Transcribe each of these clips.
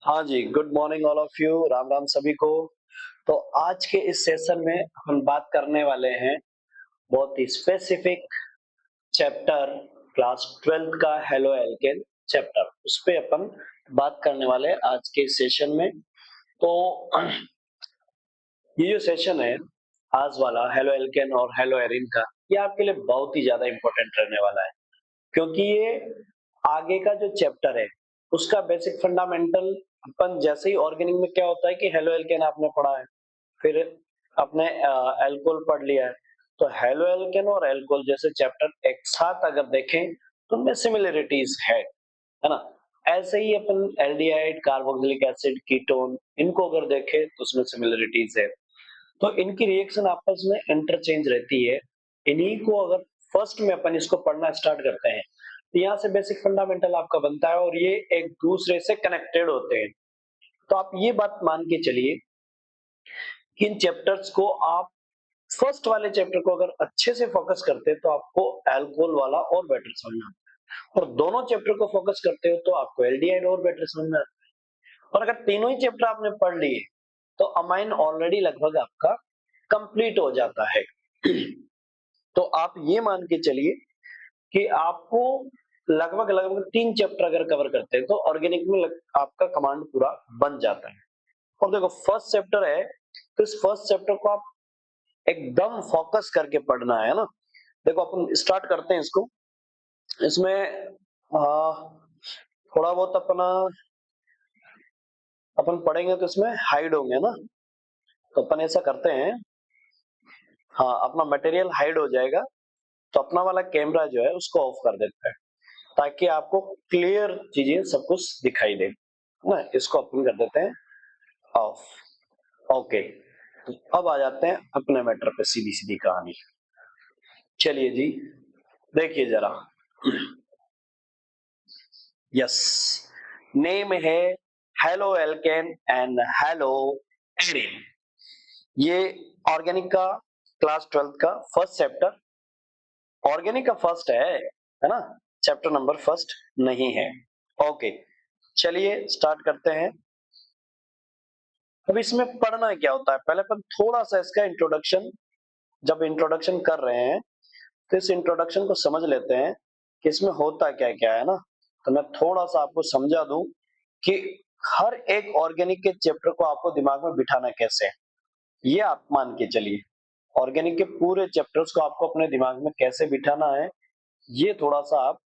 हाँ जी, good morning all of you, Ram Ram सभी को। तो आज के इस सेशन में हम बात करने वाले हैं बहुत ही स्पेसिफिक चैप्टर क्लास 12th का हेलो एल्केन चैप्टर। उस पे अपन बात करने वाले हैं आज के इस सेशन में। तो ये जो सेशन है आज वाला हेलो एल्केन और हेलो एरिन का, ये आपके लिए बहुत ही ज्यादा इम्पोर्टेंट रहने वाला है, क्योंकि ये आगे का जो चैप्टर है उसका बेसिक फंडामेंटल। अपन जैसे ही ऑर्गेनिक में क्या होता है कि हेलो एल्केन आपने पढ़ा है, फिर आपने एल्कोहल पढ़ लिया है, तो हेलो एल्केन और एल्कोहल जैसे चैप्टर एक साथ अगर देखें तो उनमें सिमिलरिटीज है ना। ऐसे ही अपन एल्डिहाइड, कार्बोक्सिलिक एसिड, कीटोन, इनको अगर देखें तो उसमें सिमिलरिटीज है। तो इनकी रिएक्शन आपस में इंटरचेंज रहती है। इन्हीं को अगर फर्स्ट में अपन इसको पढ़ना स्टार्ट करते हैं तो यहाँ से बेसिक फंडामेंटल आपका बनता है और ये एक दूसरे से कनेक्टेड होते हैं। तो आप ये बात मान के चलिए कि इन चैप्टर्स को आप फर्स्ट वाले चैप्टर को अगर अच्छे से फोकस करते हैं तो आपको अल्कोहल वाला और बेटर समझ में आता है, और दोनों चैप्टर को फोकस करते हो तो आपको एल्डिहाइड और बेटर समझ में आता है। और अगर तीनों ही चैप्टर आपने पढ़ लिए तो अमाइन ऑलरेडी लगभग आपका कंप्लीट हो जाता है। तो आप ये मान के चलिए कि आपको लगभग लगभग 3 चैप्टर अगर कवर करते हैं तो ऑर्गेनिक में आपका कमांड पूरा बन जाता है। और देखो फर्स्ट चैप्टर है, तो इस फर्स्ट चैप्टर को आप एकदम फोकस करके पढ़ना है ना। देखो अपन स्टार्ट करते हैं इसको। इसमें थोड़ा बहुत अपन पढ़ेंगे तो इसमें हाइड होंगे ना। तो अपन ऐसा करते हैं, हाँ अपना मटेरियल हाइड हो जाएगा तो अपना वाला कैमरा जो है उसको ऑफ कर देते हैं ताकि आपको क्लियर चीजें सब कुछ दिखाई दे ना। इसको अपन कर देते हैं ऑफ। ओके, तो अब आ जाते हैं अपने मैटर पे, सीधी सीधी कहानी। चलिए जी, देखिए जरा। यस, नेम है hello alkane and halo Erin. ये ऑर्गेनिक का क्लास 12th का फर्स्ट चैप्टर, ऑर्गेनिक का फर्स्ट है ना। चैप्टर नंबर फर्स्ट नहीं है। ओके, चलिए स्टार्ट करते हैं। अब इसमें पढ़ना क्या होता है, पहले अपन थोड़ा सा इसका इंट्रोडक्शन, जब इंट्रोडक्शन कर रहे हैं तो इस इंट्रोडक्शन को समझ लेते हैं कि इसमें होता क्या क्या है ना। तो मैं थोड़ा सा आपको समझा दूं कि हर एक ऑर्गेनिक के चैप्टर को आपको दिमाग में बिठाना कैसे है। ये आप मान के चलिए, ऑर्गेनिक के पूरे चैप्टर्स को आपको अपने दिमाग में कैसे बिठाना है, ये थोड़ा सा आप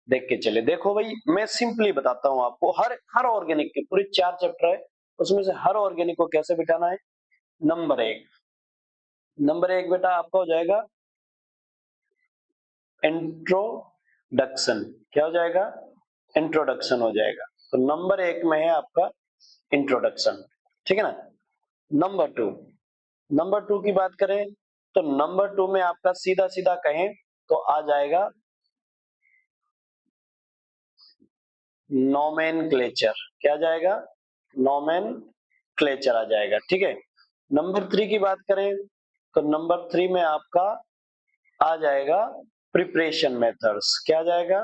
देख के चले। देखो भाई, मैं सिंपली बताता हूँ आपको, हर हर ऑर्गेनिक के पूरे 4 चैप्टर है, उसमें से हर ऑर्गेनिक को कैसे बिठाना है। नंबर 1, नंबर 1 बेटा आपका हो जाएगा इंट्रोडक्शन। क्या हो जाएगा? इंट्रोडक्शन हो जाएगा। तो नंबर 1 में है आपका इंट्रोडक्शन, ठीक है ना। नंबर 2, नंबर 2 की बात करें तो नंबर 2 में आपका सीधा सीधा कहें तो आ जाएगा नोमेनक्लेचर। क्या जाएगा? नोमेनक्लेचर आ जाएगा, ठीक है। नंबर 3 की बात करें तो नंबर 3 में आपका आ जाएगा प्रिपरेशन मेथड्स। क्या जाएगा?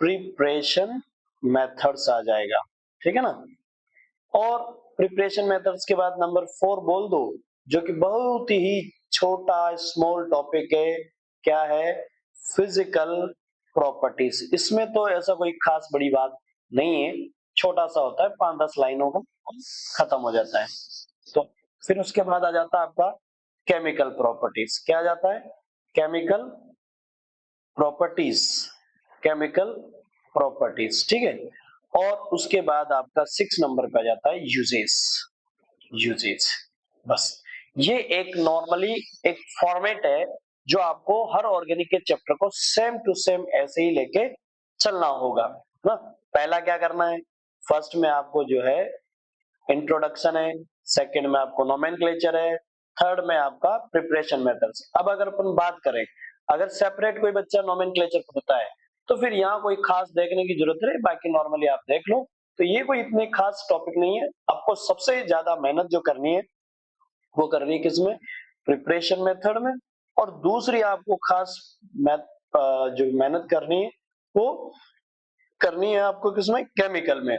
प्रिपरेशन मेथड्स आ जाएगा, ठीक है ना। और प्रिपरेशन मेथड्स के बाद नंबर 4 बोल दो, जो कि बहुत ही छोटा स्मॉल टॉपिक है। क्या है? Physical properties. इसमें तो ऐसा कोई खास बड़ी बात नहीं है, छोटा सा होता है, 5-10 लाइनों का खत्म हो जाता है। तो फिर उसके बाद आ जाता है आपका केमिकल प्रॉपर्टीज। क्या आ जाता है? केमिकल प्रॉपर्टीज, केमिकल प्रॉपर्टीज, ठीक है। और उसके बाद आपका 6 नंबर पे आ जाता है यूजेस। यूजेस, बस ये एक नॉर्मली एक फॉर्मेट है जो आपको हर ऑर्गेनिक के चैप्टर को सेम टू सेम ऐसे ही लेके चलना होगा ना। पहला क्या करना है, फर्स्ट में आपको जो है इंट्रोडक्शन है, सेकंड में आपको नोमेनक्लेचर है, थर्ड में आपका प्रिपरेशन मेथड्स। अब अगर अपन बात करें, अगर सेपरेट कोई बच्चा नोमेनक्लेचर पढ़ता है तो फिर यहाँ कोई खास देखने की जरूरत नहीं, बाकी नॉर्मली आप देख लो। तो ये कोई इतने खास टॉपिक नहीं है। आपको सबसे ज्यादा मेहनत जो करनी है वो करनी है किसमें? प्रिपरेशन मेथड में। और दूसरी आपको खास मैथ जो मेहनत करनी है वो करनी है आपको किसमें? केमिकल में।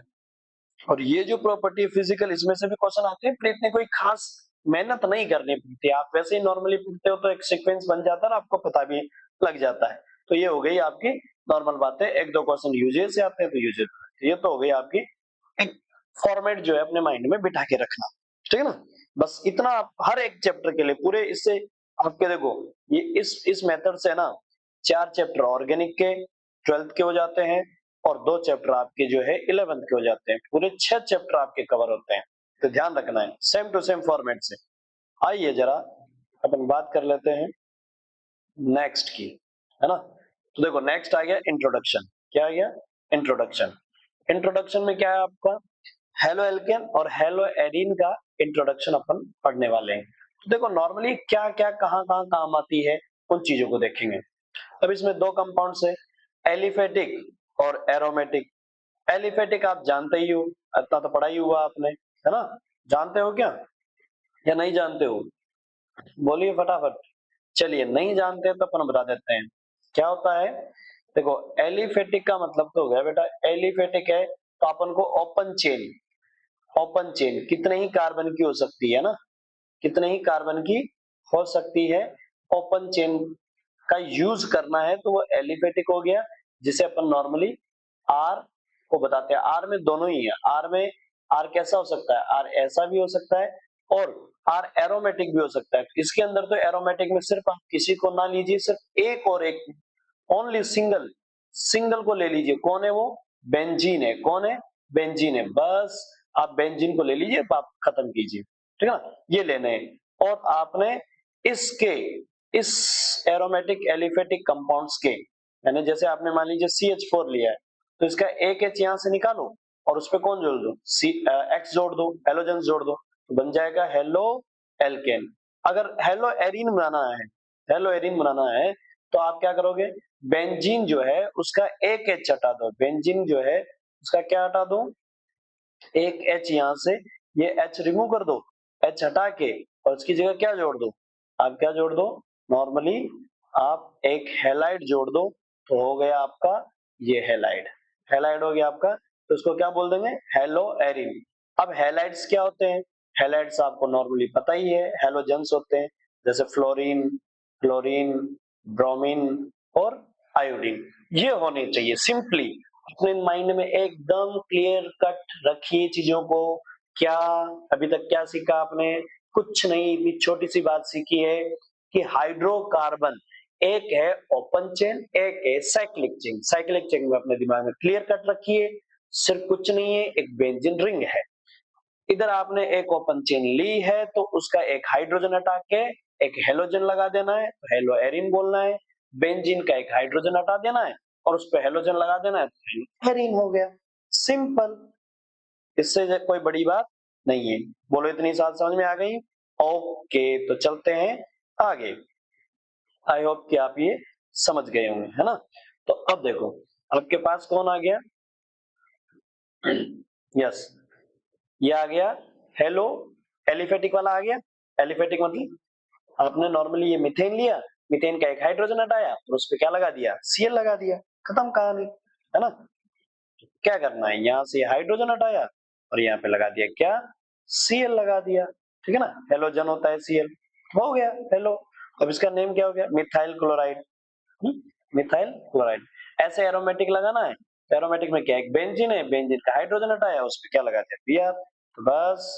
और ये जो प्रॉपर्टी है फिजिकल, इसमें से भी क्वेश्चन आते हैं, पर इतने कोई खास मेहनत नहीं करनी पड़ती। आप वैसे ही नॉर्मली पढ़ते हो तो एक सीक्वेंस बन जाता है और आपको पता भी लग जाता है। तो ये हो गई आपकी नॉर्मल बातें। एक दो क्वेश्चन यूजेस से आते हैं तो यूजेस, ये तो हो गई आपकी एक फॉर्मेट जो है अपने माइंड में बिठा के रखना, ठीक है ना। बस इतना आप हर एक चैप्टर के लिए पूरे, इससे आपके देखो ये इस मेथड से ना 4 चैप्टर ऑर्गेनिक के 12th के हो जाते हैं और 2 चैप्टर आपके जो है 11th के हो जाते हैं। पूरे 6 चैप्टर आपके कवर होते हैं। तो ध्यान रखना है सेम टू सेम फॉर्मेट से। आइए जरा अपन बात कर लेते हैं नेक्स्ट की, है ना। तो देखो नेक्स्ट आ गया इंट्रोडक्शन। क्या आ गया? इंट्रोडक्शन। इंट्रोडक्शन में क्या है आपका, हेलो एल्केन और हेलो एरीन का इंट्रोडक्शन अपन पढ़ने वाले हैं। तो देखो नॉर्मली क्या क्या कहाँ कहाँ काम आती है उन चीजों को देखेंगे। अब इसमें दो कंपाउंड्स है, एलिफेटिक और एरोमेटिक। एलिफेटिक आप जानते ही हो, इतना तो पढ़ा ही हुआ आपने, है ना। जानते हो क्या या नहीं जानते हो? बोलिए फटाफट। चलिए नहीं जानते तो अपन बता देते हैं क्या होता है। देखो एलिफेटिक का मतलब तो हो गया बेटा, एलिफेटिक है तो अपन को ओपन चेन, ओपन चेन कितने ही कार्बन की हो सकती है ना, कितने ही कार्बन की हो सकती है, ओपन चेन का यूज करना है तो वो एलिफेटिक हो गया। जिसे अपन नॉर्मली आर को बताते हैं। आर में दोनों ही है, आर में आर कैसा हो सकता है, आर ऐसा भी हो सकता है और आर एरोमेटिक भी हो सकता है। इसके अंदर तो एरोमेटिक में सिर्फ आप किसी को ना लीजिए, सिर्फ एक और एक, ओनली सिंगल, सिंगल को ले लीजिए। कौन है वो? बेंजीन है। कौन है? बेंजीन है। बस आप बेंजीन को ले लीजिए, आप खत्म कीजिए, ठीक है ना। ये लेने हैं और आपने इसके, इस एरोमेटिक एलिफेटिक कंपाउंड्स के, यानी जैसे आपने मान लीजिए CH4 लिया है तो इसका एक H यहां से निकालो और उस पर कौन जोड़ दो, X जोड़ दो, हेलोजन जोड़ दो, तो बन जाएगा हेलो एल्केन। अगर हेलो एरीन बनाना है, हेलो एरीन बनाना है तो आप क्या करोगे, बेंजीन जो है उसका एक H हटा दो, बेंजीन जो है उसका क्या हटा दो, एक H यहां से, ये H रिमूव कर दो, H हटा के और उसकी जगह क्या जोड़ दो, आप क्या जोड़ दो, नॉर्मली आप एक हेलाइड जोड़ दो तो हो गया आपका ये हेलाइड। हेलाइड हो गया आपका, तो उसको क्या बोल देंगे, हेलो एरिन। अब हेलाइड्स क्या होते हैं? हेलाइड्स आपको नॉर्मली पता ही है, हेलोजेंस होते हैं, जैसे फ्लोरीन, क्लोरीन, ब्रोमीन और आयोडीन। ये होने चाहिए सिंपली अपने माइंड में एकदम क्लियर कट रखिए चीजों को। क्या अभी तक क्या सीखा आपने? कुछ नहीं, भी छोटी सी बात सीखी है कि हाइड्रोकार्बन एक है ओपन चेन, एक है साइक्लिक चेन। साइक्लिक चेन में अपने दिमाग में क्लियर कट रखिए, सिर्फ कुछ नहीं है, एक बेंजीन रिंग है। इधर आपने एक ओपन चेन ली है तो उसका एक हाइड्रोजन हटा के एक हेलोजन लगा देना है, तो हेलो एरिन बोलना है। बेंजीन का एक हाइड्रोजन हटा देना है और उस पर हेलोजन लगा देना है, तो एरिन हो गया। सिंपल, इससे कोई बड़ी बात नहीं है। बोलो इतनी बात समझ में आ गई? ओके तो चलते हैं आगे। आई होप कि आप ये समझ गए होंगे, है ना। तो अब देखो आपके पास कौन आ गया, यस ये आ गया हेलो, एलिफेटिक वाला आ गया। एलिफेटिक मतलब आपने नॉर्मली ये मीथेन लिया, मीथेन का एक हाइड्रोजन हटाया और उस पर क्या लगा दिया, Cl लगा दिया, खत्म कहानी, है ना। क्या करना है, यहाँ से हाइड्रोजन हटाया और यहाँ पे लगा दिया क्या, Cl लगा दिया, ठीक है ना। हेलोजन होता है Cl, हो गया हेलो। अब इसका नेम क्या हो गया, मिथाइल क्लोराइड। Methyl chloride. ऐसे एरोमेटिक लगाना है, एरोमेटिक में क्या, एक बेंजीन है, बेंजीन का हाइड्रोजन हटाया उस पर क्या लगा दिया, Br। तो बस,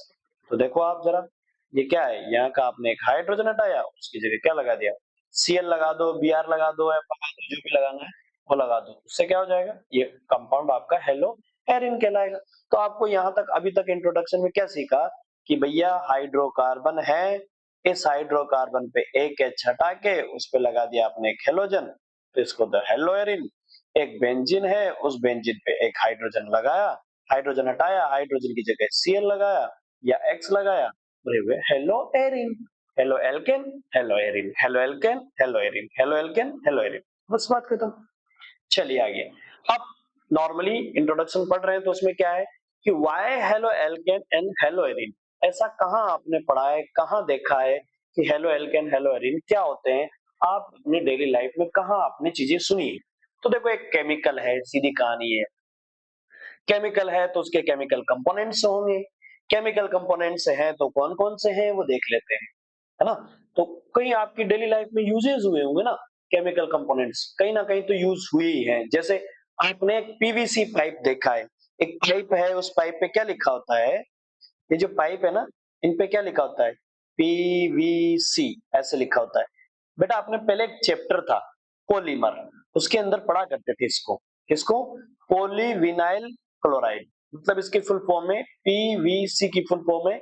तो देखो आप जरा ये क्या है, यहाँ का आपने एक हाइड्रोजन हटाया उसकी जगह क्या लगा दिया, Cl लगा दो, Br लगा दो, F लगा दो, जो भी लगाना है वो लगा दो, उससे क्या हो जाएगा, ये कंपाउंड आपका हेलो एरिन कहलाएगा। तो आपको यहाँ तक अभी तक इंट्रोडक्शन में क्या सीखा कि भैया हाइड्रोकार्बन है, इस हाइड्रोकार्बन पे एक H हटा के उस पे लगा दिया आपने एक हेलोजन, तो इसको द हेलो एरिन। एक बेंजीन है, उस बेंजीन पे एक हाइड्रोजन लगाया, हाइड्रोजन हटाया, हाइड्रोजन की जगह Cl लगाया या X लगाया, बने हुए hello Erin. Halo alkane, hello Erin, halo alkane, hello Erin, halo alkane, hello Erin, बस बात खत्म। चलिए आगे। अब नॉर्मली इंट्रोडक्शन पढ़ रहे हैं तो उसमें क्या है कि why halo alkane and halo arene, ऐसा कहां आपने पढ़ा है, कहां देखा है कि हेलो एल्केन हेलो एरिन क्या होते हैं, आप अपनी डेली लाइफ में कहां आपने चीजें सुनी है? तो देखो एक केमिकल है, सीधी कहानी है। केमिकल है तो उसके केमिकल कंपोनेंट्स होंगे, केमिकल कंपोनेंट्स हैं तो कौन-कौन से हैं वो देख लेते हैं, है ना? तो कहीं आपकी डेली लाइफ में यूजेस हुए होंगे ना केमिकल कंपोनेंट्स, कहीं ना कहीं तो यूज हुए ही हैं। जैसे आपने एक पीवीसी पाइप देखा है, एक पाइप है, उस पाइप पे क्या लिखा होता है? ये जो पाइप है ना, इन पे क्या लिखा होता है? पीवीसी ऐसे लिखा होता है। बेटा आपने पहले एक चैप्टर था पॉलीमर, उसके अंदर पढ़ा करते थे इसको, किसको? पॉलीविनाइल क्लोराइड, मतलब इसकी फुल फॉर्म है पीवीसी की फुल फॉर्म है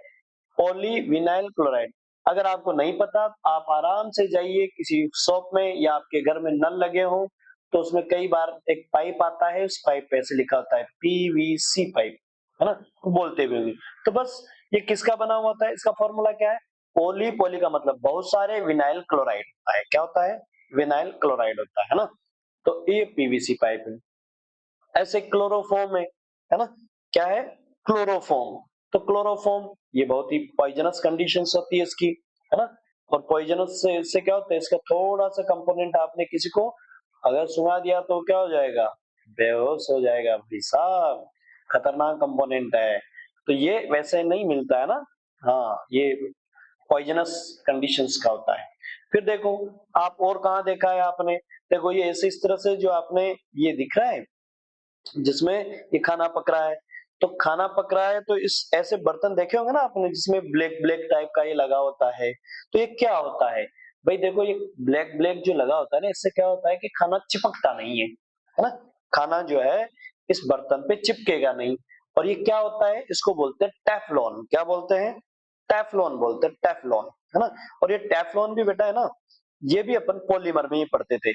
पॉलीविनाइल क्लोराइड। अगर आपको नहीं पता, आप आराम से जाइए किसी शॉप में या आपके घर में नल लगे हों, तो उसमें कई बार एक पाइप आता है, उस पाइप पे ऐसे लिखा होता है पीवीसी पाइप, है ना? तो बोलते भी होंगे। तो बस ये किसका बना हुआ होता है? इसका फॉर्मूला क्या है? पॉली, पॉली का मतलब बहुत सारे, विनाइल क्लोराइड होता है। क्या होता है? विनाइल क्लोराइड होता है ना? तो ये पीवीसी पाइप है। ऐसे क्लोरोफॉर्म है ना? क्या है? क्लोरोफॉर्म। तो क्लोरोफॉर्म ये बहुत ही पॉइजनस कंडीशंस होती है इसकी, है ना? और पॉइजनस से इससे क्या होता है? इसका थोड़ा सा कंपोनेंट आपने किसी को अगर सुंघा दिया तो क्या हो जाएगा? बेहोश हो जाएगा भाई साहब, खतरनाक कंपोनेंट है। तो ये वैसे नहीं मिलता है ना? हाँ, ये पॉइजनस कंडीशंस का होता है। फिर देखो, आप और कहाँ देखा है आपने? देखो ये ऐसे इस तरह से जो आपने ये दिख रहा है जिसमें ये खाना पक रहा है, तो खाना पक रहा है तो इस ऐसे बर्तन देखे होंगे ना आपने जिसमें ब्लैक ब्लैक टाइप का ये लगा होता है, तो ये क्या होता है? भाई देखो ये ब्लैक ब्लैक जो लगा होता है ना, इससे क्या होता है कि खाना चिपकता नहीं है ना? खाना जो है इस बर्तन पे चिपकेगा नहीं। और ये क्या होता है? इसको बोलते हैं टेफ्लॉन। क्या बोलते हैं? टेफ्लॉन बोलते हैं, टेफ्लॉन, है ना? और ये टेफ्लॉन भी बेटा है ना, ये भी अपन पॉलीमर में ही पढ़ते थे।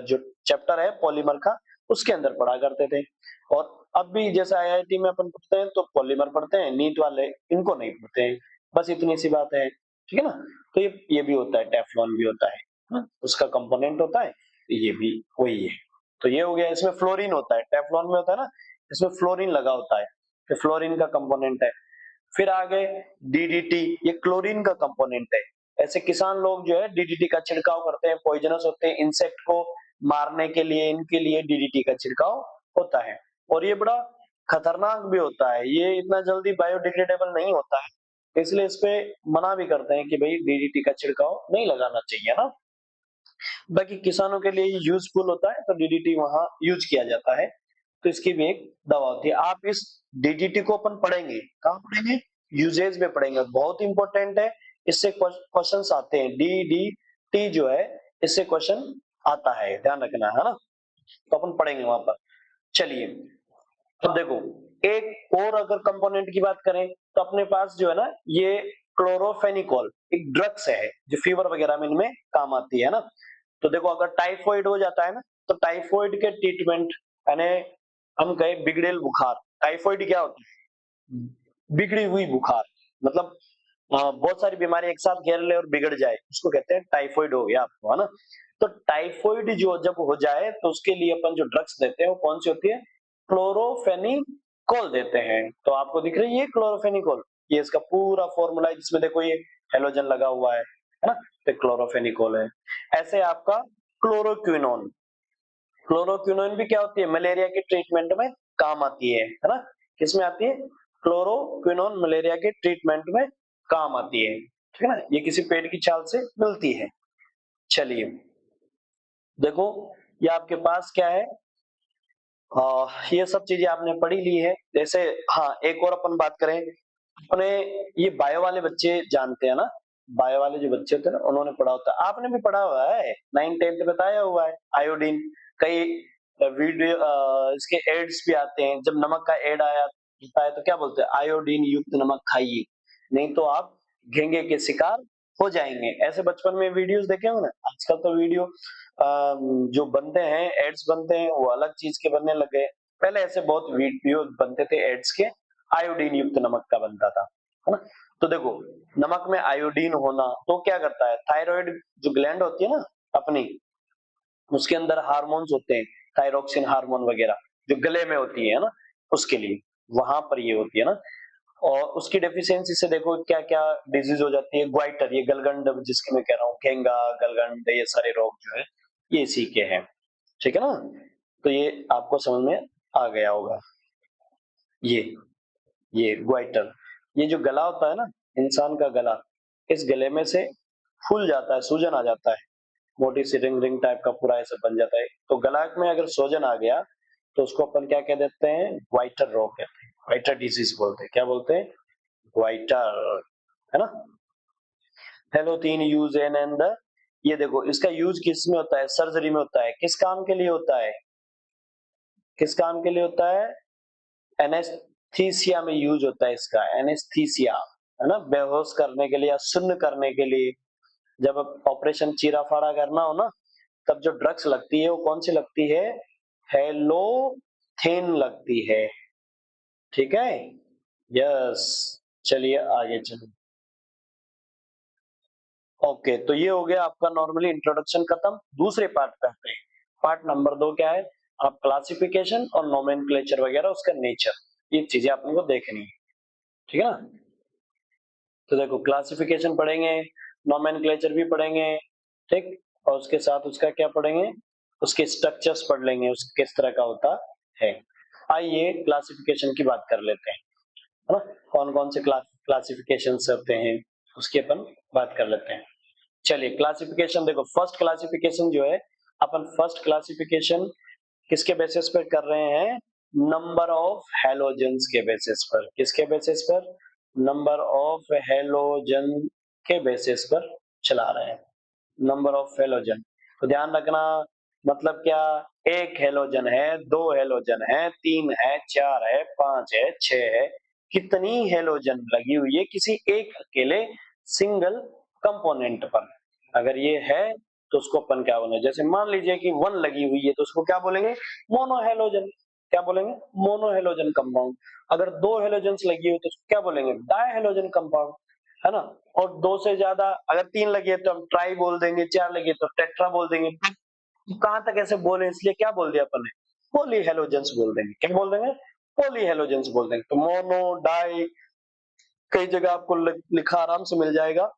जो चैप्टर है पॉलीमर का, उसके अंदर पढ़ा करते थे। और अब भी जैसे आईआईटी में अपन पढ़ते हैं तो पॉलीमर पढ़ते हैं, नीट वाले इनको नहीं पढ़ते हैं। बस इतनी सी बात है, ठीक है ना? तो ये भी होता है, टेफ्लॉन भी होता है ना? उसका कंपोनेंट होता है, ये भी वही है। तो ये हो गया, इसमें फ्लोरीन होता है, टेफ्लॉन में होता है ना, इसमें फ्लोरीन लगा होता है, तो फ्लोरीन का कंपोनेंट है। फिर आगे डीडीटी, ये क्लोरीन का कंपोनेंट है। ऐसे किसान लोग जो है डीडीटी का छिड़काव करते हैं, पॉइजनस होते हैं, इंसेक्ट को मारने के लिए इनके लिए डीडीटी का छिड़काव होता है। और ये बड़ा खतरनाक भी होता है, ये इतना जल्दी बायोडिग्रेडेबल नहीं होता है, इसलिए इस पे मना भी करते हैं कि भाई डीडीटी का छिड़काव नहीं लगाना चाहिए ना। बाकी किसानों के लिए यूजफुल होता है तो डीडीटी वहां यूज किया जाता है, तो इसकी भी एक दवा होती है। आप इस डीडीटी को अपन पढ़ेंगे, कहाँ पढ़ेंगे? यूजेज में पढ़ेंगे, बहुत इंपॉर्टेंट है। इससे क्वेश्चंस आते हैं, डीडीटी जो है इससे क्वेश्चन आता है, ध्यान रखना है ना? तो अपन पढ़ेंगे वहां पर। चलिए, अब देखो एक और अगर कंपोनेंट की बात करें तो अपने पास जो है ना ये क्लोरोफेनिकोल एक ड्रग्स है जो फीवर वगैरह में इनमें काम आती है ना। तो देखो अगर टाइफॉइड हो जाता है ना, तो टाइफॉइड के ट्रीटमेंट यानी हम कहे बिगड़ेल बुखार, टाइफॉइड क्या होता है? बिगड़ी हुई बुखार, मतलब बहुत सारी बीमारी एक साथ घेर ले और बिगड़ जाए, उसको कहते हैं टाइफॉइड हो गया आपको, है ना? तो टाइफॉइड जो जब हो जाए तो उसके लिए अपन जो ड्रग्स देते हैं वो कौन सी होती है? क्लोरोफेनिकोल देते हैं। तो आपको दिख रही है क्लोरोफेनिकोल, ये इसका पूरा फॉर्मूला है जिसमें देखो ये हेलोजन लगा हुआ है ना? तो क्लोरोफेनिकोल है। ऐसे आपका क्लोरोक्विनोन, क्लोरोक्विनोन भी क्या होती है? मलेरिया के ट्रीटमेंट में काम आती है ना? किसमें आती है? क्लोरोक्विनोन मलेरिया के ट्रीटमेंट में काम आती है, ठीक है ना? ये किसी पेड़ की छाल से मिलती है। चलिए, देखो ये आपके पास क्या है? ये सब चीजें आपने पढ़ी ली है। जैसे हाँ, एक और अपन बात करें, अपने ये बायो वाले बच्चे जानते हैं ना, बायो वाले जो बच्चे होते हैं ना उन्होंने पढ़ा होता है, आपने भी पढ़ा हुआ है, 9th 10th बताया हुआ है आयोडीन। कई वीडियो इसके एड्स भी आते हैं, जब नमक का एड आया होता है तो क्या बोलते हैं? आयोडीन युक्त नमक खाइए, नहीं तो आप घेंगे के शिकार हो जाएंगे। ऐसे बचपन में वीडियोस देखे होंगे ना। आजकल तो वीडियो जो बनते हैं, एड्स बनते हैं, वो अलग चीज के बनने लगे। पहले ऐसे बहुत वीडियो बनते थे एड्स के, आयोडीन युक्त नमक का बनता था, है ना? तो देखो नमक में आयोडीन होना तो क्या करता है? थायराइड जो ग्लैंड होती है ना अपनी, उसके अंदर हार्मोन्स होते हैं, थायरोक्सिन हार्मोन वगैरह जो गले में होती है ना, उसके लिए वहां पर ये होती है ना। और उसकी डेफिशिएंसी से देखो क्या क्या डिजीज हो जाती है। ग्वाइटर, ये गलगंड जिसके मैं कह रहा हूँ, घेंगा, गलगंड, ये सारे रोग जो है ये इसी के हैं, ठीक है ना? तो ये आपको समझ में आ गया होगा। ये ग्वाइटर, ये जो गला होता है ना इंसान का गला, इस गले में से फूल जाता है, सूजन आ जाता है, मोटी सी रिंग रिंग टाइप का पूरा ऐसा बन जाता है। तो गला में अगर सूजन आ गया तो उसको अपन क्या कह देते हैं, ग्वाइटर रोग कहते हैं, ग्वाइटर डिजीज बोलते हैं। क्या बोलते हैं, ग्वाइटर, है ना। हेलोथीन यूज एंड द, ये देखो इसका यूज किस में होता है, सर्जरी में होता है। किस काम के लिए होता है, किस काम के लिए होता है, एनेस्थीसिया में यूज होता है इसका, एनेस्थीसिया, है ना, बेहोश करने के लिए या सुन्न करने के लिए। जब ऑपरेशन चीरा फाड़ा करना हो ना, तब जो ड्रग्स लगती है वो कौन सी लगती है, हेलोथेन लगती है। ठीक है, यस। चलिए आगे चलो। ओके, तो ये हो गया आपका नॉर्मली इंट्रोडक्शन खत्म। दूसरे पार्ट पे आते हैं। पार्ट नंबर 2 क्या है, आप क्लासिफिकेशन और नोमेनक्लेचर वगैरह, उसका नेचर, ये चीजें आपने को देखनी है। ठीक है ना। तो देखो क्लासिफिकेशन पढ़ेंगे, नोमेनक्लेचर भी पढ़ेंगे, ठीक। और उसके साथ उसका क्या पढ़ेंगे, उसके स्ट्रक्चर्स पढ़ लेंगे, उसके किस तरह का होता है। आइए क्लासिफिकेशन की बात कर लेते हैं, है ना। कौन कौन से क्लासिफिकेशन होते हैं उसकी अपन बात कर लेते हैं। चलिए क्लासिफिकेशन देखो, फर्स्ट क्लासिफिकेशन जो है, अपन फर्स्ट क्लासिफिकेशन किसके बेसिस पर कर रहे हैं, नंबर ऑफ हैलोजेंस के बेसिस पर। किसके बेसिस पर, नंबर ऑफ हैलोजन के बेसिस पर चला रहे हैं, नंबर ऑफ हैलोजन। तो ध्यान रखना, मतलब क्या, एक हैलोजन है, दो हैलोजन है, तीन है, चार है, पांच है, छह है, कितनी हैलोजन लगी हुई है किसी एक अकेले सिंगल कंपोनेंट पर। अगर ये है तो उसको अपन क्या बोलेंगे, जैसे मान लीजिए कि वन लगी हुई है तो उसको क्या बोलेंगे, मोनोहेलोजन। क्या बोलेंगे, मोनोहेलोजन कंपाउंड। अगर दो हेलोजेंस लगी हुई तो उसको क्या बोलेंगे, डायहेलोजन कंपाउंड, है ना। और दो से ज्यादा, अगर तीन लगी है तो हम ट्राई बोल देंगे, चार लगी है तो टेट्रा बोल देंगे। कहां तक ऐसे बोले, इसलिए क्या बोल दिया अपन ने, पॉली हेलोजेंस बोल देंगे। क्या बोल देंगे, पॉली हेलोजेंस बोल देंगे। तो मोनो, डाई, कई जगह आपको लिखा आराम से मिल जाएगा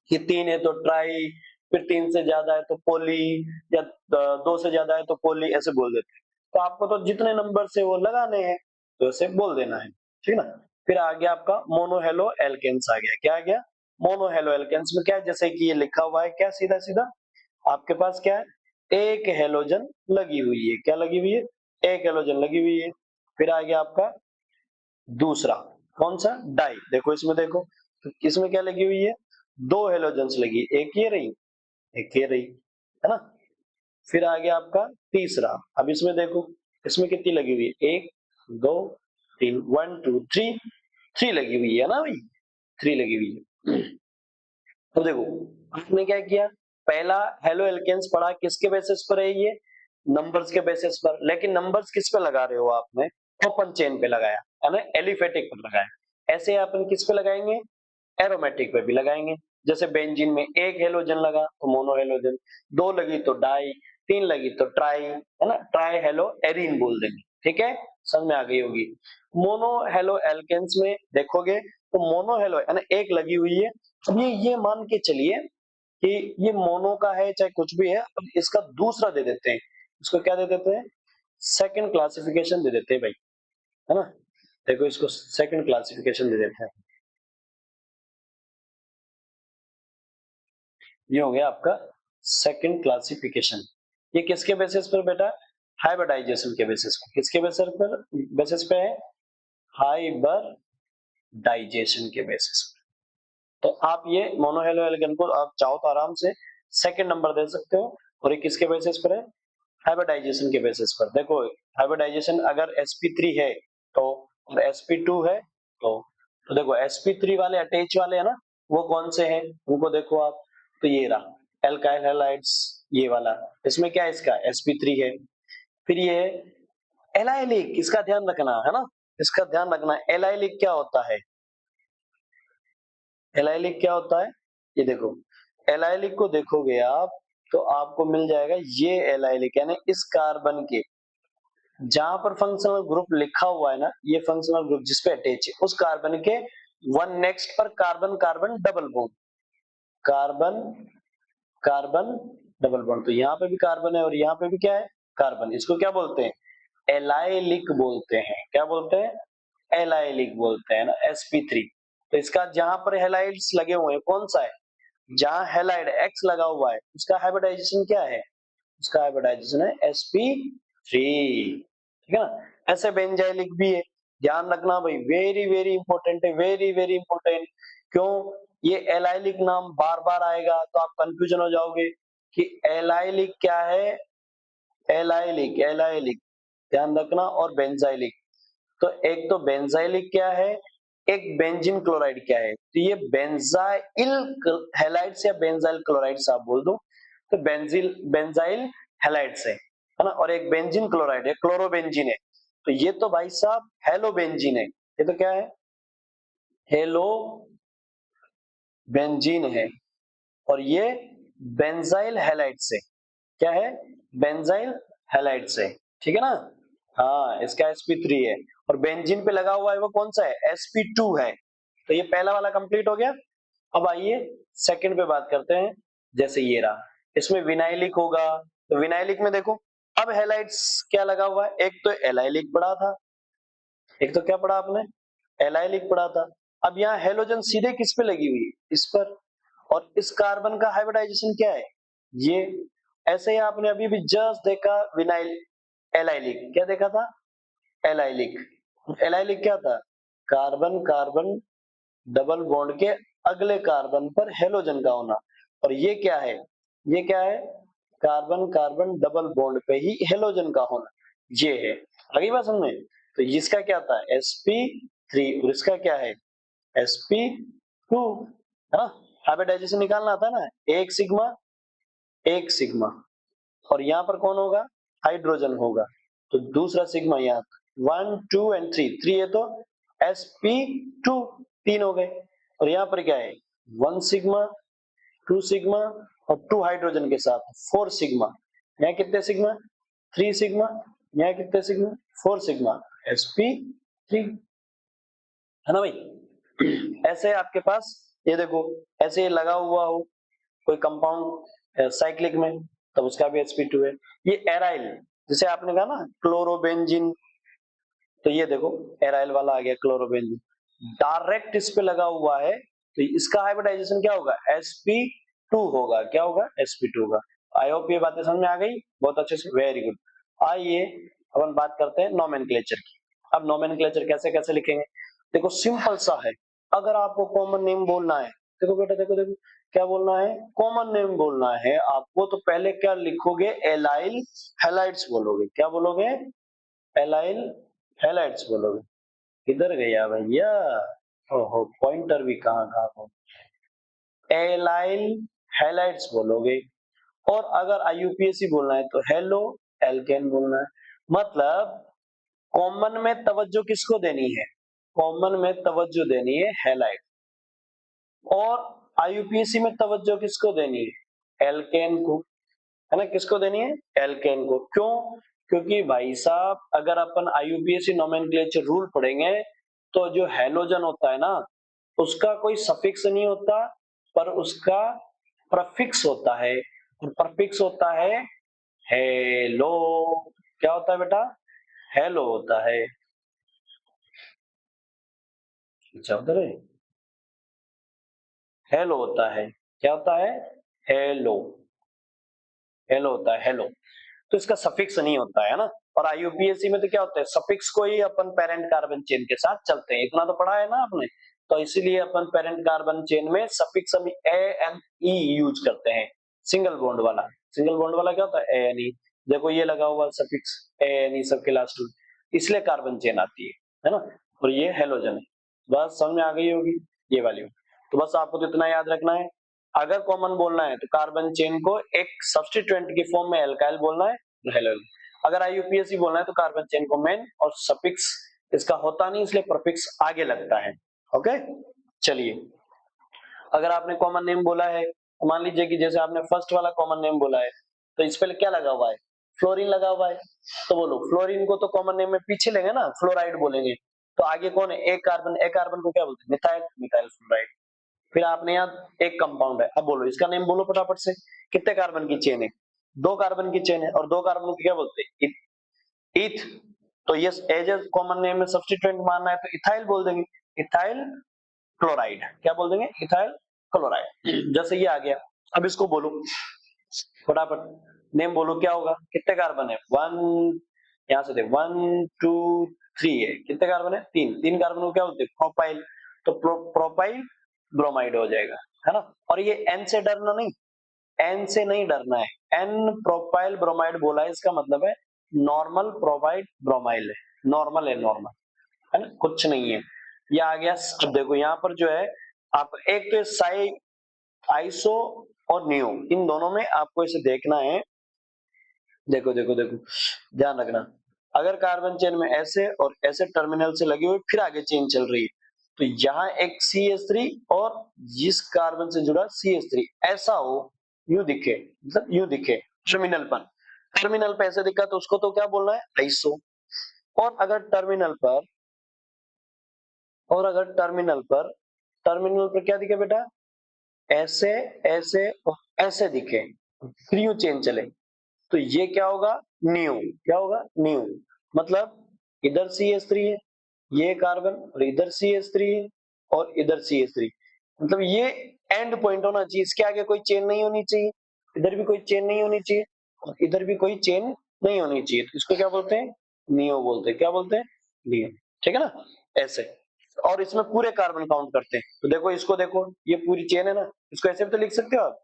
कि तीन है तो ट्राई, फिर तीन से ज्यादा है तो पोली, या दो से ज्यादा है तो पोली, ऐसे बोल देते हैं। तो आपको तो जितने नंबर से वो लगाने हैं तो ऐसे बोल देना है, ठीक है ना। फिर आ गया आपका मोनोहेलो एल्केन्स आ गया। क्या आ गया, मोनोहेलो एल्केन्स में क्या है, जैसे कि ये लिखा हुआ है, क्या सीधा सीधा आपके पास क्या है, एक हेलोजन लगी हुई है। क्या लगी हुई है, एक हेलोजन लगी हुई है। फिर आ गया आपका दूसरा, कौन सा, डाई। देखो इसमें देखो, तो इसमें क्या लगी हुई है, दो हेलोजेंस लगी, एक ये रही, एक ये रही, है ना। फिर आ गया आपका तीसरा। अब इसमें देखो, इसमें कितनी लगी हुई है, एक, दो, तीन, वन टू थ्री, थ्री लगी हुई है ना भाई, थ्री लगी हुई है। तो देखो आपने क्या किया, पहला हेलो एल्केन्स पढ़ा, किसके बेसिस पर है ये, नंबर्स के बेसिस पर। लेकिन नंबर्स किस पे लगा रहे हो आपने, ओपन चेन पे लगाया, है ना, एलिफेटिक पर लगाया। ऐसे अपन किस पे लगाएंगे, एरोमेटिक पे भी लगाएंगे। जैसे बेंजीन में एक हेलोजन लगा तो मोनो हेलोजन, दो लगी तो डाई, तीन लगी तो ट्राई, है ना, ट्राई हेलो एरीन बोल देंगे। ठीक है, समझ में आ गई होगी। मोनो हेलो एल्केन्स में देखोगे तो मोनो हेलो है ना, एक लगी हुई है। अब ये मान के चलिए कि ये मोनो का है चाहे कुछ भी है, अब इसका दूसरा दे देते हैं, इसको क्या दे देते हैं, सेकंड क्लासिफिकेशन दे देते हैं भाई, है ना। देखो इसको सेकंड क्लासिफिकेशन दे देते हैं। ये हो गया आपका सेकंड क्लासिफिकेशन। ये किसके बेसिस पर बेटा, हाइब्रिडाइजेशन के बेसिस पर। किसके बेसिस पे है, हाइब्रिडाइजेशन के बेसिस पर। तो आप ये मोनोहेलो एल्केन को आप चाहो तो आराम से सेकंड नंबर दे सकते हो। और ये किसके बेसिस पर है, हाइब्रिडाइजेशन के बेसिस पर। देखो हाइब्रिडाइजेशन अगर sp3 है तो, और sp2 है तो देखो sp3 वाले अटैच वाले है ना, वो कौन से हैं उनको देखो आप, तो ये रहा एल्काइल हैलाइड्स, ये वाला, इसमें क्या है, इसका sp3 है। फिर ये एलाइलिक, इसका ध्यान रखना है ना, इसका ध्यान रखना, एलाइलिक क्या होता है, एलाइलिक क्या होता है, ये देखो एलाइलिक को देखोगे आप तो आपको मिल जाएगा ये एलाइलिक, यानी इस कार्बन के जहां पर फंक्शनल ग्रुप लिखा हुआ है ना, ये फंक्शनल ग्रुप जिसपे अटैच है, उस कार्बन के वन नेक्स्ट पर carbon carbon double bond, carbon carbon double bond. तो यहाँ पे भी कार्बन है और यहाँ पे भी क्या है, कार्बन। इसको क्या बोलते हैं, एलाइलिक बोलते हैं। क्या बोलते हैं, एलाइलिक बोलते हैं ना, sp3। तो इसका जहां पर हेलाइड्स लगे हुए हैं कौन सा है, जहां हेलाइड X लगा हुआ है उसका हाइब्रिडाइजेशन क्या है, उसका हाइब्रिडाइजेशन है sp3, ठीक है ना। ऐसे बेंजाइलिक भी है, ध्यान रखना भाई, वेरी वेरी इंपॉर्टेंट है, वेरी वेरी इंपॉर्टेंट। क्यों, ये एलाइलिक नाम बार बार आएगा तो आप कंफ्यूजन हो जाओगे कि एलाइलिक क्या है, एलाइलिक एलाइलिक ध्यान रखना, और बेंजाइलिक। तो एक तो बेंजाइलिक क्या है, एक बेंजीन क्लोराइड क्या है, तो ये बेंजाइल हैलाइड्स या बेंजाइल क्लोराइड्स आप बोल दो, तो बेंजाइल हैलाइड्स है ना, और एक बेंजीन क्लोराइड है, क्लोरोबेंजीन है। तो ये तो भाई साहब हेलोबेंजीन है, ये तो क्या है, हेलो बेंजीन है, और ये बेंजाइल हैलाइड से, क्या है, बेंजाइल हैलाइड से, ठीक है ना। हाँ, इसका sp3 है, और बेंजीन पे लगा हुआ है वो कौन सा है, sp2 है। तो ये पहला वाला कंप्लीट हो गया। अब आइए सेकंड पे बात करते हैं। जैसे ये रहा, इसमें विनाइलिक होगा, तो विनाइलिक में देखो अब हैलाइड्स क्या लगा हुआ है, एक तो एलाइलिक पड़ा था, एक तो क्या पढ़ा आपने, एलाइलिक पढ़ा था। अब यहाँ हेलोजन सीधे किस पे लगी हुई है, इस पर, और इस कार्बन का हाइब्रिडाइजेशन क्या है, ये। ऐसे ही आपने अभी भी जस्ट देखा विनाइल एलाइलिक, क्या देखा था, एलाइलिक। एलाइलिक क्या था, कार्बन कार्बन डबल बॉन्ड के अगले कार्बन पर हेलोजन का होना, और ये क्या है, ये क्या है, कार्बन कार्बन डबल बॉन्ड पे ही हेलोजन का होना, ये है। आगे बात समझ में, तो इसका क्या था sp3 और इसका क्या है sp2, है ना। हाइब्रिडाइजेशन निकालना था ना, एक सिग्मा, और यहाँ पर कौन होगा, हाइड्रोजन होगा, तो दूसरा सिग्मा यहाँ 1 2 एंड 3, 3 है तो sp2 तीन हो गए, और यहाँ पर क्या है 1 सिग्मा 2 सिग्मा और 2 हाइड्रोजन के साथ 4 सिग्मा, यहाँ कितने सिग्मा 3 सिग्मा, यहाँ कितने सिग्मा 4 सिग्मा, sp3, है ना भाई। ऐसे आपके पास ये देखो, ऐसे लगा हुआ हो कोई कंपाउंड साइक्लिक में, तब उसका भी sp2 है। ये एराइल, जैसे आपने कहा ना क्लोरोबेंजीन, तो ये देखो एराइल वाला आ गया क्लोरोबेंजीन, डायरेक्ट इस पे लगा हुआ है, तो इसका हाइब्रिडाइजेशन क्या होगा sp2 होगा, क्या होगा sp2 होगा। आई होप ये बातें समझ में आ गई बहुत अच्छे से, वेरी गुड। आइए अपन बात करते हैं नोमेनक्लेचर की। अब नोमेनक्लेचर कैसे कैसे लिखेंगे, देखो सिंपल सा है, अगर आपको कॉमन नेम बोलना है, देखो बेटा देखो देखो क्या बोलना है, कॉमन नेम बोलना है आपको, तो पहले क्या लिखोगे, एलाइल हैलाइड्स बोलोगे, क्या बोलोगे, एलाइल हैलाइड्स बोलोगे। किधर गया भैया, ओहो पॉइंटर भी कहाँ कहाँ को, एलाइल हैलाइड्स बोलोगे। और अगर आईयूपीएसी बोलना है तो हेलो एल्केन बोलना है। मतलब कॉमन में तवज्जो किसको देनी है, कॉमन में तवज्जो देनी है हैलाइड, और आईयूपीएसी में तवज्जो किसको देनी है, एल्केन को, है ना, किसको देनी है, एल्केन को। क्यों, क्योंकि भाई साहब अगर अपन आईयूपीएसी नोमेनक्लेचर रूल पढ़ेंगे तो जो हैलोजन होता है ना, उसका कोई सफिक्स नहीं होता, पर उसका प्रफिक्स होता है, और प्रफिक्स होता है हेलो, क्या होता है बेटा, हेलो होता है। अच्छा उधर है, हेलो होता है, क्या होता है, हेलो, हेलो होता है, हेलो। तो इसका सफिक्स नहीं होता है ना। और आईयूपीएसी में तो क्या होता है, सफिक्स को ही अपन पेरेंट कार्बन चेन के साथ चलते हैं, इतना तो पढ़ा है ना आपने। तो इसीलिए अपन पेरेंट कार्बन चेन में सफिक्स हम ए एन ई यूज करते हैं, सिंगल बॉन्ड वाला, सिंगल बॉन्ड वाला क्या होता है ए एन ई, देखो ये लगा हुआ सफिक्स ए एन ई सबके लास्ट में, इसलिए कार्बन चेन आती है ना। और ये हेलोजन है, बस समझ में आ गई होगी ये वाली। तो बस आपको तो इतना याद रखना है, अगर कॉमन बोलना है तो कार्बन चेन को एक सब्स्टिट्यूएंट की फॉर्म में एल्काइल बोलना है, हेलो। अगर आईयूपीएसी बोलना है तो कार्बन चेन को मेन, और सफिक्स इसका होता नहीं इसलिए प्रीफिक्स आगे लगता है। ओके चलिए, अगर आपने कॉमन नेम बोला है, मान लीजिए कि जैसे आपने फर्स्ट वाला कॉमन नेम बोला है, तो इस पे क्या लगा हुआ है, फ्लोरीन लगा हुआ है, तो बोलो फ्लोरीन को तो कॉमन नेम में पीछे लेंगे ना, फ्लोराइड बोलेंगे। तो आगे कौन है, एक कार्बन, एक कार्बन को क्या बोलते हैं, मिथाइल, मिथाइल फ्लोराइड। फिर आपने यहाँ एक कंपाउंड है, अब बोलो इसका नेम बोलो फटाफट से, कितने कार्बन की चेन है, 2 कार्बन की चेन है, और 2 कार्बन को क्या बोलते हैं, ईथ। तो ये एज ए कॉमन नेम में सब्स्टिट्यूएंट मानना है तो इथाइल बोल देंगे, इथाइल क्लोराइड। क्या बोल देंगे? Ethyl chloride. जैसे ये आ गया, अब इसको बोलो फटाफट, नेम बोलो क्या होगा, कितने कार्बन है? वन, यहां से देख 1 2 3 है, कितने कार्बन है? तीन। तीन कार्बन को क्या बोलते हैं? प्रोपाइल। तो प्रोपाइल ब्रोमाइड हो जाएगा, है ना। और ये एन से डरना नहीं, एन से नहीं डरना है, एन प्रोपाइल ब्रोमाइड बोला है, इसका मतलब है नॉर्मल प्रोपाइल ब्रोमाइल है, नॉर्मल है, नॉर्मल, है ना, कुछ नहीं है। ये आ गया। अब देखो यहाँ पर जो है, आप एक तो साई, आइसो और नियो, इन दोनों में आपको इसे देखना है। देखो देखो देखो, ध्यान रखना, अगर कार्बन चेन में ऐसे और ऐसे टर्मिनल से लगी हुई फिर आगे चेन चल रही है, तो यहाँ एक CH3 और जिस कार्बन से जुड़ा CH3 ऐसा हो, यूं दिखे, मतलब यूं दिखे टर्मिनल पर, टर्मिनल पे ऐसे दिखा तो उसको तो क्या बोलना है? आइसो। और अगर टर्मिनल पर, और अगर टर्मिनल पर क्या दिखे बेटा? ऐसे, ऐसे और ऐसे दिखे, फिर यूं चेन चले, तो ये क्या होगा? न्यू। क्या होगा? न्यू। मतलब इधर CH3 है, ये कार्बन, और इधर CH3 है, और इधर CH3, मतलब ये एंड पॉइंट होना चाहिए, इसके आगे कोई चेन नहीं होनी चाहिए, इधर भी कोई चेन नहीं होनी चाहिए, और इधर भी कोई चेन नहीं होनी चाहिए, तो इसको क्या बोलते हैं? नियो बोलते हैं। क्या बोलते हैं? नियो। ठीक है ना, ऐसे। और इसमें पूरे कार्बन काउंट करते हैं, तो देखो इसको, देखो ये पूरी चेन है ना, इसको ऐसे भी तो लिख सकते हो आप,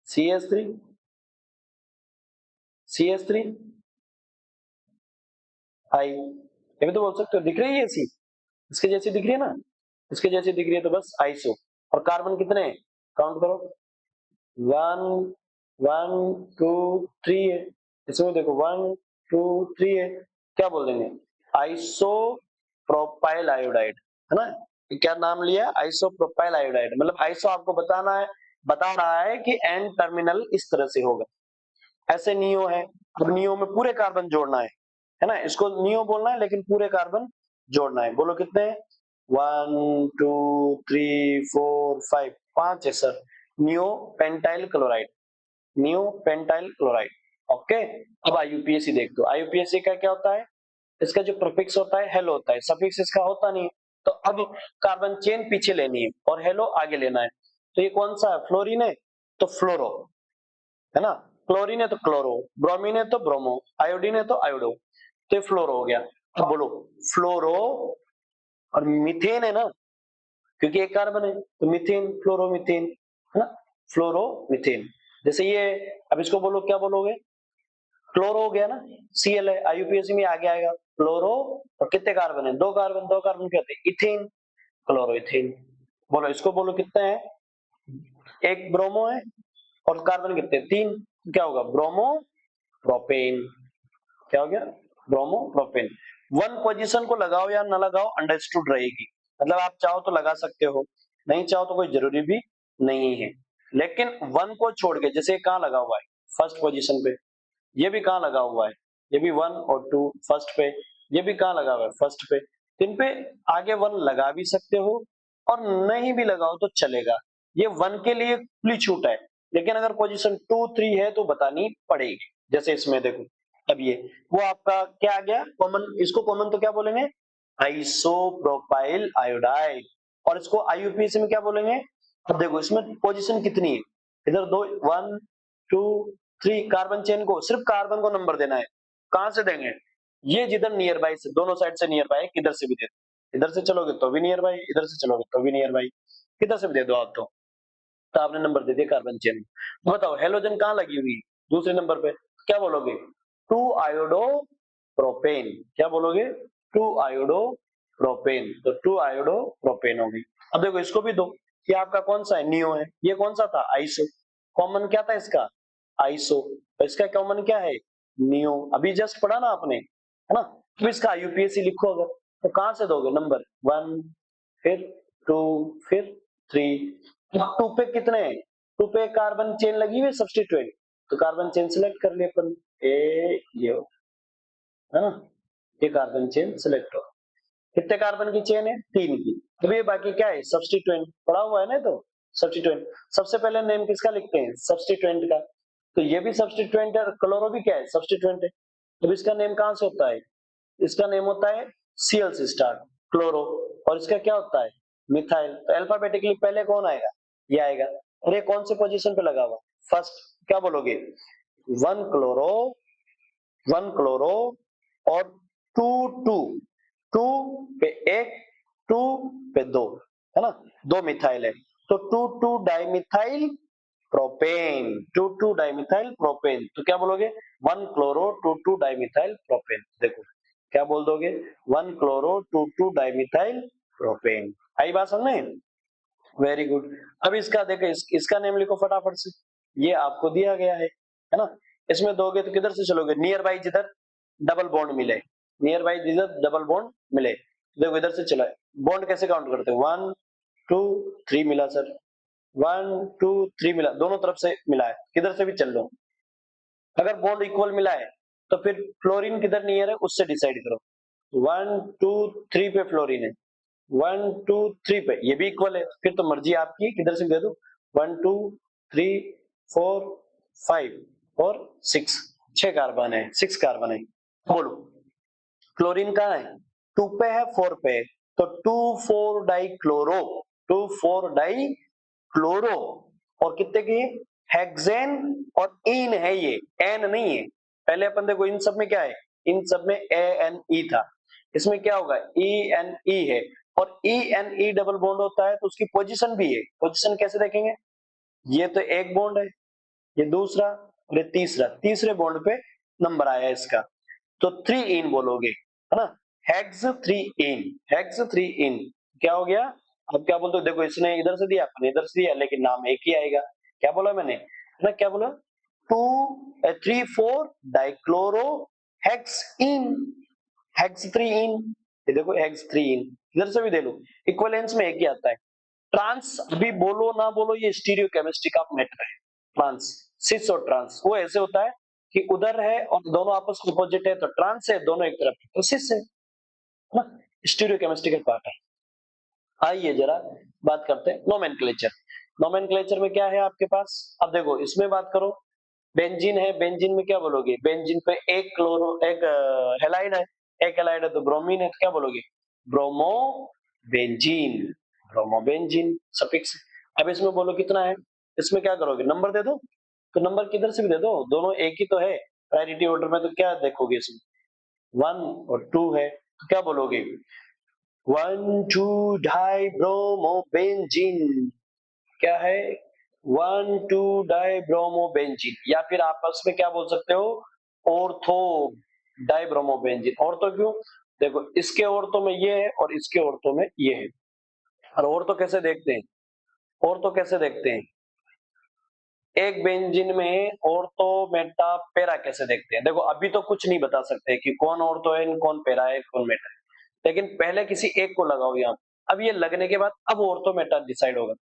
CH3 CH3 आई, ये भी तो बोल सकते हो। दिख रही है ऐसी, इसके जैसी दिख रही है ना, इसके जैसी दिख रही है तो बस आइसो। और कार्बन कितने हैं? काउंट करो, 1 1 2 3 है, इसमें देखो 1 2 3 है, क्या बोल देंगे? आइसो प्रोपाइल आयोडाइड, है ना। ये क्या नाम लिया? Iso propyl iodide. मतलब आइसो आपको बताना है, बता रहा है कि एंड टर्मिनल इस तरह से होगा। ऐसे नियो है, अब नियो में पूरे कार्बन जोड़ना है ना, इसको नियो बोलना है लेकिन पूरे कार्बन जोड़ना है। बोलो कितने हैं? 1 2 3 4 5, पांच है sir. Neo pentyl chloride, neo pentyl chloride. Okay. अब IUPAC देख दो, IUPAC का क्या होता है? इसका जो प्रीफिक्स होता है हेलो होता है, सफिक्स इसका होता नहीं है। तो अब कार्बन चेन पीछे लेनी है और हेलो आगे लेना है, तो ये कौन सा है? फ्लोरीन है, तो फ्लोरो, है ना। क्लोरीन है तो क्लोरो, ब्रोमीन है तो ब्रोमो, आयोडीन है तो आयोडो, तो ये फ्लोरो हो गया। अब बोलो फ्लोरो, और मीथेन है ना, क्योंकि एक कार्बन है तो मीथेन, फ्लोरोमीथेन, है ना, फ्लोरोमीथेन। जैसे ये, अब इसको बोलो, क्या बोलोगे? क्लोरो हो गया ना, Cl है, IUPAC में आगे आएगा क्लोरो, और कितने कार्बन है? दो कार्बन, दो कार्बन कहते हैं इथेन, क्लोरोइथेन। बोलो इसको, बोलो कितने हैं? एक ब्रोमो है, और कार्बन कितने? तीन, तो क्या होगा? Bromo propane. क्या हो गया? Bromo propane. वन पोजीशन को लगाओ या ना लगाओ, अंडरस्टूड रहेगी, मतलब आप चाहो तो लगा सकते हो, नहीं चाहो तो कोई जरूरी भी नहीं है। लेकिन वन को छोड़ के, जैसे कहाँ लगा हुआ है? फर्स्ट पोजीशन पे। ये भी कहाँ लगा हुआ है? ये भी 1 और 2 फर्स्ट पे। ये भी कहाँ लगा हुआ है? फर्स्ट पे। इन पे आगे वन लगा भी सकते हो, और नहीं भी लगाओ तो चलेगा, ये वन के लिए खुली छूट है। लेकिन अगर पोजीशन 2 3 है तो बतानी पड़ेगी। जैसे इसमें देखो, अब ये वो आपका क्या आ गया? कॉमन। इसको कॉमन तो क्या बोलेंगे? Isopropyl iodide. और इसको IUPAC में क्या बोलेंगे? अब देखो इसमें पोजीशन कितनी है, इधर दो, 1 2 3, कार्बन चेन को, सिर्फ कार्बन को नंबर देना है। कहां से देंगे? ये जिधर नियर बाई से, दोनों साइड से नियर बाई, किधर से भी दे दो, इधर से चलोगे तो भी नियर बाई, इधर से चलोगे तो भी नियर बाई, किधर से भी दे दो आप तो आपने नंबर दे दिया कार्बन चेन में। बताओ हेलोजन कहाँ लगी हुई? दूसरे नंबर पे। क्या बोलोगे? 2 आयोडो प्रोपेन। क्या बोलोगे? 2 आयोडो प्रोपेन, तो 2 आयोडो प्रोपेन होगी। अब देखो इसको भी दो, ये आपका कौन सा है? नियो है। ये कौन सा था? आइसो। कॉमन क्या था इसका? आइसो। तो इसका कॉमन क्या है? नियो। अभी जस्ट पढ़ा ना आपने, है ना। तो इसका IUPAC लिखो अगर, तो कहां से दोगे? नंबर 1, फिर 2, फिर 3। टू पे कितने हैं? टू पे कार्बन चेन लगी हुई है सब्स्टिट्यूएंट, तो कार्बन चेन सिलेक्ट कर लिया अपन, ए ये हो, है ना, ये कार्बन चेन सिलेक्ट हो। कितने कार्बन की चेन है? 3 की। अब ये बाकी क्या है? सब्स्टिट्यूएंट पड़ा हुआ है ना, तो सब्स्टिट्यूएंट। सबसे पहले नेम किसका लिखते हैं? सब्स्टिट्यूएंट का। तो ये भी सब्स्टिट्यूएंट है, क्लोरो भी क्या है? सब्स्टिट्यूएंट है। अब इसका नेम कहां से होता है? इसका नेम होता है Cl से स्टार्ट, क्लोरो, और इसका क्या होता है मिथाइल। तो अल्फाबेटिकली पहले कौन आएगा, ये आएगा। और ये कौन से पोजीशन पे लगा हुआ, फर्स्ट, क्या बोलोगे, वन क्लोरो, वन क्लोरो, और टू टू, टू पे एक, टू पे दो, है ना, दो मिथाइल है, तो two two dimethyl propane, two two dimethyl propane. तो क्या बोलोगे, one chloro two two dimethyl propane. देखो क्या बोल दोगे, one chloro two two dimethyl propane. आई बात समझ में, वेरी गुड। अब इसका देखो, इसका नेम लिखो फटाफट से, ये आपको दिया गया है ना। इसमें दोगे तो किधर से चलोगे, नियर बाई जिधर डबल बॉन्ड मिले, नियर बाई जिधर डबल बॉन्ड मिले, देखो इधर से चला, बॉन्ड कैसे काउंट करते हैं, 1 2 3 मिला सर, 1 2 3 मिला, दोनों तरफ से मिला है, किधर से भी चल लो। अगर बॉन्ड इक्वल मिला है तो फिर फ्लोरीन किधर नियर है उससे डिसाइड करो, 1 2 3 पे फ्लोरीन है, 1 2 3 पे, ये भी इक्वल है, फिर तो मर्जी आपकी, किधर से दे दो, 1 2 3 4 5 और 6, 6 कार्बन है, 6 कार्बन है। बोलो क्लोरीन कहाँ है, 2 पे है 4 पे है, तो 2 4 डाई क्लोरो, 2 4 डाई क्लोरो, और कितने की, हेक्सेन और इन है, ये एन नहीं है। पहले अपन देखो इन सब में क्या है, इन सब में ए एन ई था, इसमें क्या होगा, ई एन ई है, और E N E double bond होता है तो उसकी पोजीशन भी है। पोजीशन कैसे देखेंगे, ये तो एक बॉन्ड है, ये दूसरा, और ये तीसरा, तीसरे बॉन्ड पे नंबर आया इसका, तो 3 इन बोलोगे, है ना, हेक्स 3 इन, हेक्स 3 इन, क्या हो गया। अब क्या बोलते हो, देखो इसने इधर से दिया, अपने इधर से दिया, लेकिन नाम एक ही आएगा। क्या बोला मैंने, है ना, क्या बोला, 2 3 4 डाइक्लोरो हेक्स इन, हेक्स 3 इन, ये देखो हेक्स 3 इन, इधर से भी दे लो, इक्विवेलेंस में एक ही आता है। ट्रांस, अभी बोलो ना बोलो, ये स्टीरियो केमिस्ट्री का मैटर है। ट्रांस, सिस और ट्रांस, वो ऐसे होता है कि उधर है और दोनों आपस में अपोजिट है तो ट्रांस है, दोनों एक तरफ है तो सिस है ना, स्टीरियो केमिस्ट्री का पार्ट है। आइए जरा बात करते हैं नोमेनक्लेचर। नोमेनक्लेचर में क्या है आपके पास, अब देखो इसमें बात करो, बेंजीन है, बेंजीन में क्या बोलोगे, बेंजीन पे एक क्लोरो, एक हेलाइड है, एक हेलाइड है तो ब्रोमीन है, तो क्या बोलोगे, bromo benzene, bromo benzene suffix. अब इसमें बोलो कितना है, इसमें क्या करोगे, नंबर दे दो, तो नंबर किधर से भी दे दो, दोनों एक ही तो है प्रायोरिटी ऑर्डर में, तो क्या देखोगे इसमें, 1 और 2 है, तो क्या बोलोगे, 1 2 डाई ब्रोमो बेंजीन, क्या है, 1 2 डाई ब्रोमो बेंजीन, या फिर आपस में क्या बोल सकते हो, ortho di bromo benzene. Ortho क्यों, देखो इसके ऑर्थो में ये है और इसके ऑर्थो में ये है, और ऑर्थो कैसे देखते हैं, ऑर्थो कैसे देखते हैं, एक बेंजीन में ऑर्थो मेटा पेरा कैसे देखते हैं, देखो अभी तो कुछ नहीं बता सकते कि कौन ऑर्थो है, कौन पेरा है, कौन मेटा है, लेकिन पहले किसी एक को लगाओ यहाँ, अब ये लगने के बाद अब ऑर्थो मेटा डिसाइड होगा,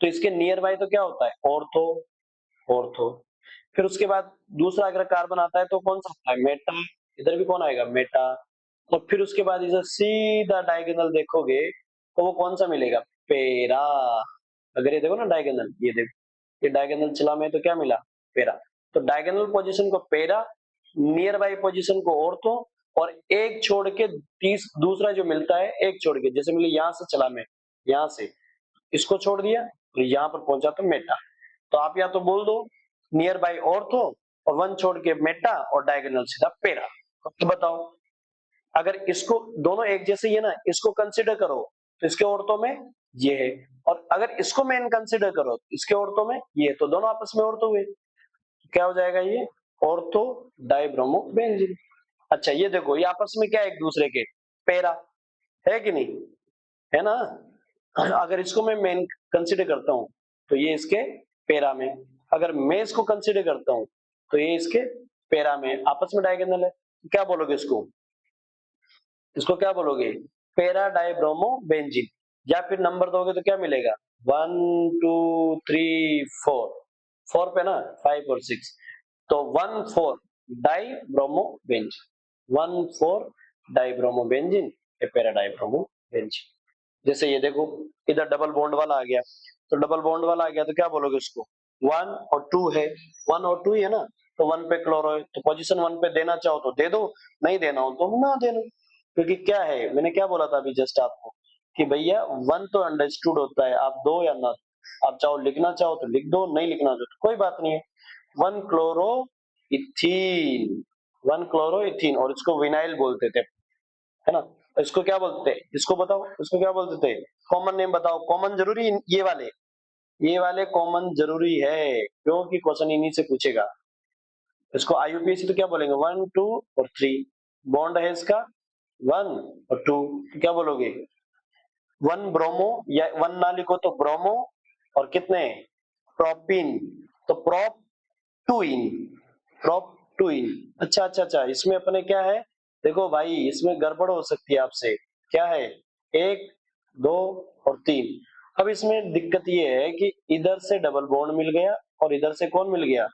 तो इसके नियर बाय तो क्या होता है, ऑर्थो, ऑर्थो, फिर उसके बाद दूसरा अगर कार्बन आता है तो कौन सा आता है, मेटा, इधर भी कौन आएगा, मेटा, और फिर उसके बाद इधर सीधा डायगोनल देखोगे तो वो कौन सा मिलेगा, पेरा। अगर ये देखो ना डायगोनल, ये देखो ये डायगोनल चला में तो क्या मिला, पेरा। तो डायगोनल पोजीशन को पेरा, नियर बाई पोजीशन को ऑर्थो, और एक छोड़ के तीस दूसरा जो मिलता है एक छोड़ के, जैसे मिले यहाँ से चला में, यहाँ से इसको छोड़ दिया और यहाँ पर पहुंचा तो मेटा, तो आप या तो बोल दो नियर बाई ऑर्थो और 1 छोड़ के मेटा और डायगोनल सीधा पेरा। तो बताओ अगर इसको दोनों एक जैसे ही है ना, इसको कंसिडर करो तो इसके ऑर्थो में ये है, और अगर इसको मेन कंसिडर करो तो इसके ऑर्थो में ये, तो दोनों आपस में ऑर्थो हुए, क्या हो जाएगा ये, ऑर्थो डाइब्रोमो बेंजीन। अच्छा ये देखो ये आपस में क्या है, एक दूसरे के पेरा, है कि नहीं, है ना। अगर इसको मैं मेन कंसिडर करता हूं तो ये इसके पेरा में, अगर मैं इसको कंसिडर करता हूं तो ये इसके पेरा में, आपस में डायगोनल है, क्या बोलोगे इसको, इसको क्या बोलोगे, पेरा डाइब्रोमो बेंजीन, या फिर नंबर दोगे तो क्या मिलेगा, 1 2 3 4, 4 पे ना 5 और 6, तो 1 4 die bromo benzene, 1 4 die bromo benzene, ये पेरा डाई ब्रोमो बेंजीन। जैसे ये देखो इधर डबल बॉन्ड वाला आ गया, तो डबल बॉन्ड वाला आ गया तो क्या बोलोगे उसको, 1 और 2 है, 1 और 2 है ना, तो 1 पे क्लोरो है, तो पोजीशन 1 पे देना चाहो तो दे दो, नहीं देना हो तो ना दे दो। क्योंकि क्या है, मैंने क्या बोला था अभी जस्ट आपको कि भैया 1 तो अंडरस्टूड होता है, आप दो या ना, आप चाहो लिखना चाहो तो लिख दो, नहीं लिखना चाहो तो कोई बात नहीं है। 1 क्लोरो इथीन, 1 क्लोरो इथीन, और इसको विनाइल बोलते थे, है ना। इसको क्या बोलते थे, इसको बताओ, इसको क्या बोलते थे, कॉमन नेम बताओ, कॉमन जरूरी, ये वाले कॉमन जरूरी है, क्योंकि क्वेश्चन इन्हीं से पूछेगा। इसको आईयूपीएसी तो क्या बोलेंगे, 1 2 और 3, बॉन्ड है इसका 1 और 2, तो क्या बोलोगे 1 ब्रोमो, या 1 ना लिखो तो ब्रोमो, और कितने प्रोपिन, तो प्रोप 2 इन, प्रोप 2 इन। अच्छा अच्छा अच्छा, इसमें अपने क्या है, देखो भाई इसमें गड़बड़ हो सकती है आपसे, क्या है 1 2 और 3। अब इसमें दिक्कत ये है कि इधर से डबल बॉन्ड मिल गया और इधर से कौन मिल गया,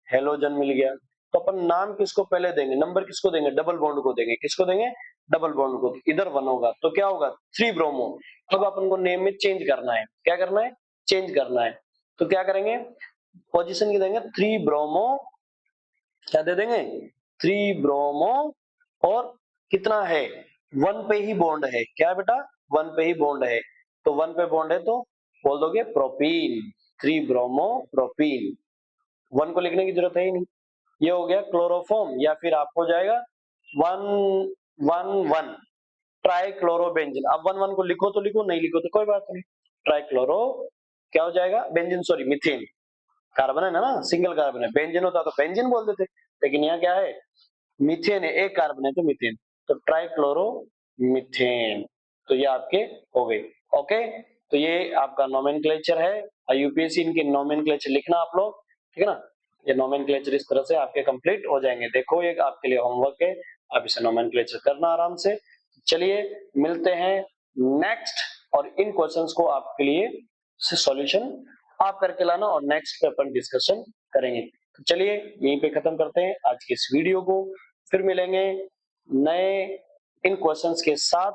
हेलोजन मिल गया। तो अपन नाम किसको पहले देंगे, नंबर किसको देंगे, डबल बॉन्ड को देंगे, किसको देंगे, डबल बॉन्ड को। इधर 1 होगा तो क्या होगा 3 ब्रोमो। अब अपन को नेम में चेंज करना है, क्या करना है, चेंज करना है। तो क्या करेंगे, पोजीशन की देंगे 3 ब्रोमो, क्या दे देंगे 3 ब्रोमो, और कितना है 1 पे ही बॉन्ड है, क्या है बेटा 1 पे ही बॉन्ड है, तो 1 पे बॉन्ड है तो बोल दोगे प्रोपीन, 3 ब्रोमो प्रोपीन, 1 को लिखने की जरूरत है ही नहीं। ये हो गया क्लोरोफॉर्म, या फिर आपको हो जाएगा 1 1 1 ट्राई क्लोरोबेंजीन। अब 1 1 को लिखो तो लिखो, नहीं लिखो तो कोई बात नहीं, ट्राई क्लोरो क्या हो जाएगा, बेंजीन, सॉरी मीथेन, कार्बन है ना, सिंगल कार्बन है, बेंजीन होता तो बेंजीन बोल देते, लेकिन यहाँ क्या है मीथेन है, एक कार्बन है तो मीथेन, तो ट्राइक्लोरो मीथेन। तो ये आपके हो गए, ओके। तो ये आपका नोमेनक्लेचर है, यूपीएससी इनके नोमेनक्लेचर लिखना आप लोग, ठीक है ना। ये नोमेनक्लेचर इस तरह से आपके कंप्लीट हो जाएंगे, देखो ये आपके लिए होमवर्क है, आप इसे नोमेनक्लेचर करना आराम से। चलिए मिलते हैं नेक्स्ट, और इन क्वेश्चंस को आपके लिए से सॉल्यूशन आप करके लाना, और नेक्स्ट पे अपन डिस्कशन करेंगे। तो चलिए यहीं पे खत्म करते हैं आज की इस वीडियो को, फिर मिलेंगे नए इन क्वेश्चंस के साथ,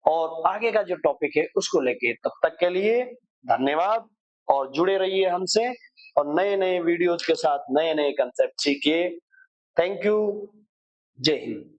और आगे का जो टॉपिक है उसको लेके। तब तक के लिए धन्यवाद, और जुड़े रहिए हमसे, और नए नए वीडियोज के साथ नए नए कंसेप्ट सीखिए। थैंक यू, जय हिंद।